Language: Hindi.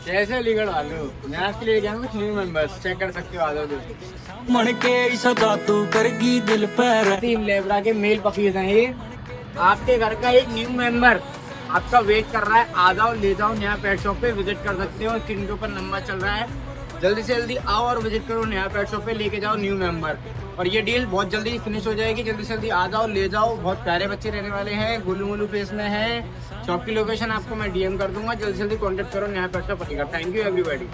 कैसे अलीगढ़ वाले हो? मैं आपके लिए गया कुछ न्यू मेंबर्स चेक कर सकते हो, आ जाओ मन के सदा तू करगी दिल पर। टीम लेबरा के मेल पपीज हैं ये। आपके घर का एक न्यू मेंबर आपका वेट कर रहा है, आ जाओ ले जाओ। नया पेट शॉप पे विजिट कर सकते हो, स्क्रीन के ऊपर नंबर चल रहा है। जल्दी से जल्दी आओ और विजिट करो नया पेट शॉप पे, लेके जाओ न्यू मेंबर। और ये डील बहुत जल्दी फिनिश हो जाएगी, जल्दी से जल्दी आ जाओ ले जाओ। बहुत प्यारे बच्चे रहने वाले हैं, गोलू मोलू फेस में है। शॉप की लोकेशन आपको मैं डीएम कर दूंगा, जल्दी से जल्दी कॉन्टेक्ट करो नया pet shop. Thank you everybody.